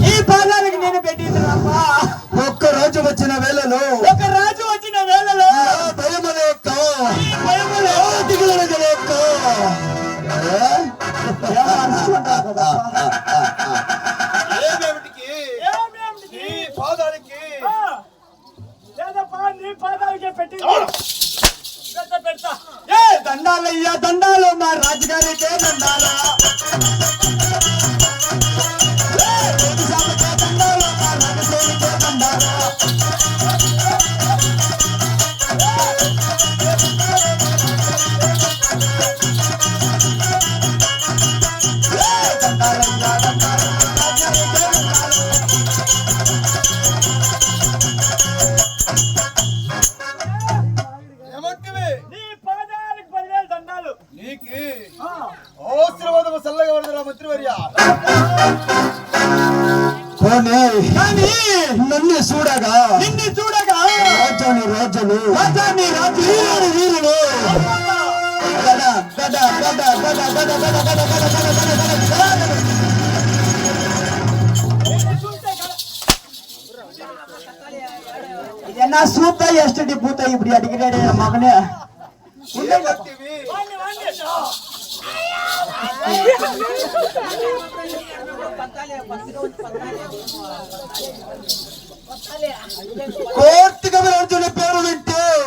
ఈ పాదాలకి నేను పెట్టిందిరాపా. ఒక్క రోజు వచ్చిన వేళలో భయములేక దిగులనగలేక దండాలయ్యా దండాలు మా రాజుగారికే దండాలా. దండాలు మా రాజుగారికే దండాలా. నిన్ను చూడగా రాజులు వీరులు ಇದನ್ನ ಸೂತ ಎಷ್ಟಡಿ ಭೂತ ಇಬ್ರಿ ಅಡಿಗಿಡೇ ಮಗನೇ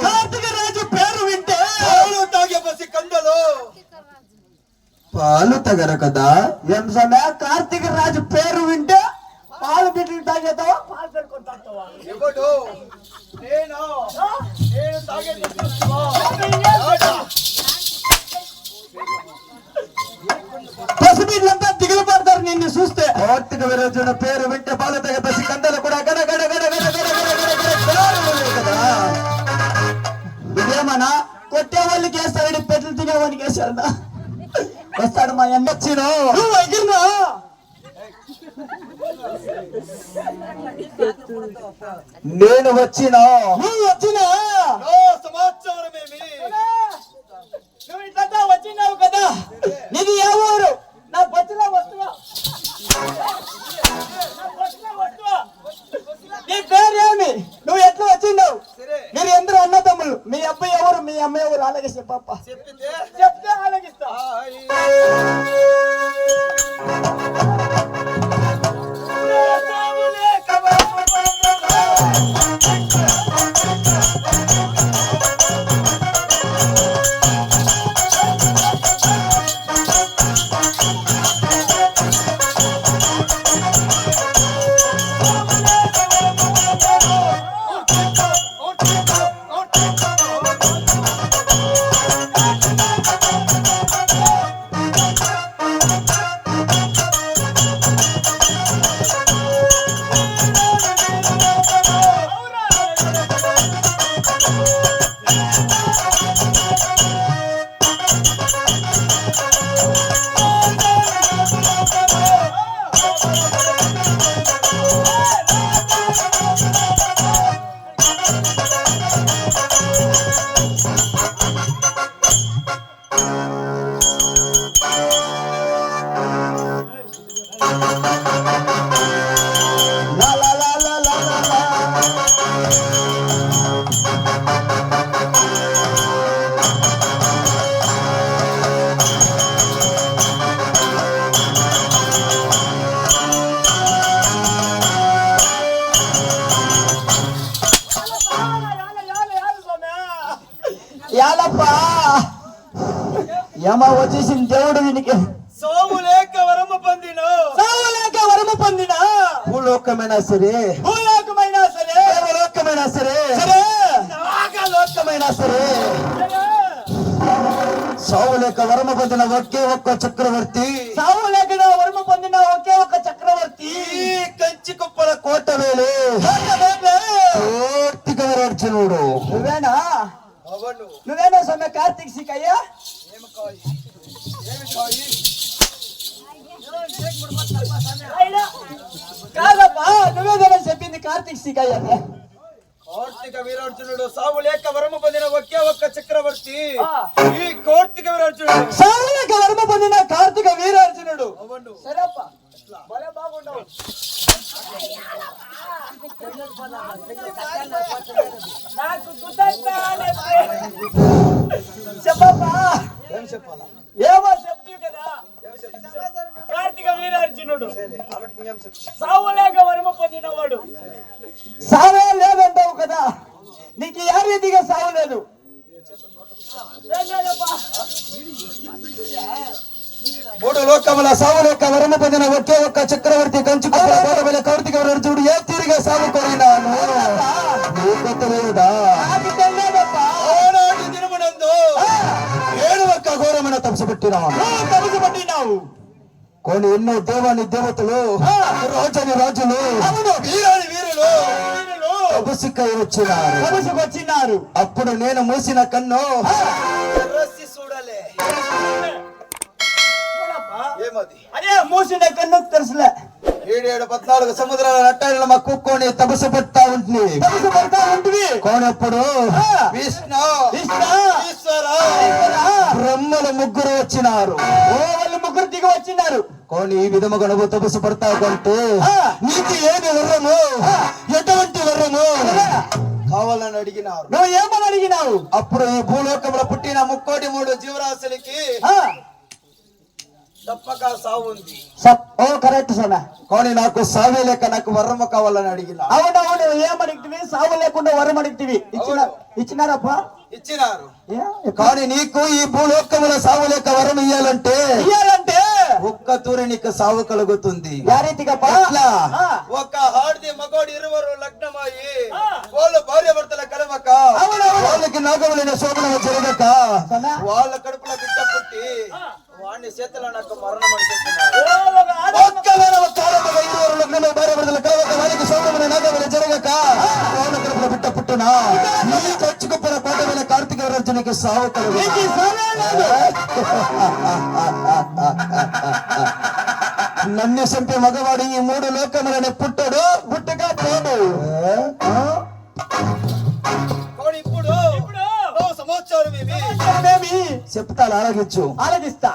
కార్తీక రాజుల పేరు వింటే పాలు తాగే బసి కందలు పాలు తగర కదా. ఏం సమయ కార్తీక రాజు పేరు వింటే పాలు బిడ్డలు తాగేతావా పాలు పెట్టుకుంటావా? ఎవడు నేను తాగేది పసిబిడ్లంతా దిగులు పడతారు నిన్ను చూస్తే. కార్తీక రాజుల పేరు వింటే పాలు తగ బసి కందలు కూడా గడ గడ గడ గడ కదా. ఇదేమన్నా కొట్టే వాళ్ళకి వేస్తాడు పెద్దలు తినేవానికి వేసాడు వస్తాడు మా ఎమ్మొచ్చిను. నువ్వు ఎగిరినా నేను వచ్చినా నువ్వు వచ్చినా నా సమాచారమేమి నువ్వు ఇట్లా వచ్చినావు కదా, నీది ఏ ఊరు? నా బొచ్చులో వస్తువా? నీ పేరేమి? నువ్వు ఎట్లా వచ్చినావు? సరే మీరు ఎందరూ అన్నదమ్ములు, మీ అబ్బాయి ఎవరు, మీ అమ్మాయి ఎవరు? అలాగే చెప్పప్ప. చెప్పిందే చెప్తే ఆలోచిస్తా. లా లా లా లా లా లా లా. యాలప్ప యమ వచ్చేసింది దేవుడు వీనికి. సావు లేక వరము పొందిన సావు లేక వరము పొందిన భూలోకమైనా సరే భూలోకమైనా సరే దేవలోకమైనా సరే సరే నాగలోకమైనా సరే సావు లేక వరమ పొందిన ఒకే ఒక్క చక్రవర్తి, సావు లేక వరము పొందిన ఒకే ఒక చక్రవర్తి ఈ కంచి కుప్పల కోటవేలు కోర్తికవరార్జునుడు. నువ్వేనా? అవను నువ్వేనా సొమ్మె కార్తీక్ సీకయ్య? ఏమి కాయి ఏమి కాయి కాదప్పా, నువ్వేదైనా చెప్పింది కార్తీక్ సీకయ్య అని. కార్తీక వీరార్జునుడు సావు లేక వరము పొందిన ఒకే ఒక్క చక్రవర్తి ఆ. ఈ కార్తీక వీరార్జునుడు. సావు లేక వరము పొందిన కార్తీక వీరార్జునుడు. అవను సరేప్ప, భలే బాగుండవు. నాకు చెప్పప్పా, ఏమి చెప్పాలా ఏమో చెప్తూ కదా. ఏమి చెప్పాలి కార్తీక వీరార్జునుడు ఆమెకి ఏం చెప్పు సావు లేక వరము పొందినవాడు. సావే లేదంటావు కదా, నీకు ఏ రీతిగా సావు లేదు? మూడు లోకముల సావు లేక వరమ పొందిన ఒకే ఒక్క చక్రవర్తి కంచి కుప్పల కోటవేల కార్తికవరార్జునుడు ఏ తీరుగా సాగు కోరినాను నీకు తెలియదా? నాకు తెలియదప్పా. ఆనాటి దినమునందు ఏడు ఒక్క ఘోరమైన తపస్సు పెట్టినాను. నువ్వు తపస్సు పట్టినావు. కొన్ని ఎన్నో దేవాని దేవతలు రాజని రాజులు అవును, వీరాని వీరులు తపస్సుకై వచ్చినారు. తపస్సుకు వచ్చినారు. అప్పుడు నేను మూసిన కన్ను రస్సి చూడలే ఏమది అదే మూసిన కన్ను తెలుసులే. 7-14 సముద్రాల నట్టాల మా కుక్కొని తపస్సు పెడతా ఉంటుంది. తపస్సు పడతా ఉంటుంది. కోనప్పుడు విష్ణు కృష్ణ, ఈశ్వర బ్రహ్మలు ముగ్గురు వచ్చినారు. ఓ వాళ్ళు ముగ్గురు దిగి వచ్చినారు. కోని ఈ విధముగా నువ్వు తపస్సు పడతావు కంటే నీకు ఏది వరము, ఎటువంటి వరము కావాలని అడిగినారు. నువ్వు ఏమని అడిగినావు? అప్పుడు ఈ భూలోకంలో పుట్టిన 1,3 జీవరాశులకి తప్పక సావు ఉంది. ఓ కరెక్ట్ సోనా. కానీ నాకు సావే లేక నాకు వరము కావాలని అడిగిన. అవునవును, ఏమడిగితివి? సావు లేకుండా వరం అడిగితివి. ఇచ్చినారప్ప? ఇచ్చినారు. కానీ నీకు ఈ భూలోకముల సావు లేక వరం ఇయ్యాలంటే ఇయ్యాలంటే ఒక్క తూరి నీకు సావు కలుగుతుంది. ఏ రీతిగా ఎట్లా? ఒక ఆడది మగోడు ఇరువురు లగ్నమాయి వాళ్ళు భార్య భర్తల కలవక వాళ్ళకి నాగములైన శోభన జరగక వాళ్ళ కడుపులో బిడ్డ పుట్టి వాడిని చేతిలో నాకు మరణం అని చెప్తున్నారు. ఒక్కవేళ ఒక్క ఆడపిల్ల ఇరువురు లగ్నమై భార్య భర్తల కలవక వాళ్ళకి శోభన నాగములైన జరగక వాళ్ళ కడుపులో బిడ్డ పుట్టునా నీ ఖర్చుకుప్పల కోటవేల కార్తికవరార్జునికి సావు కలుగు. కన్య సంపే మగవాడు ఈ 3 లోకములనే పుట్టడు పుట్టగా పోడు. కాబట్టి ఇప్పుడు సమాచారం ఏమి ఏమి చెప్తాను, ఆలోచించు. ఆలోచిస్తా.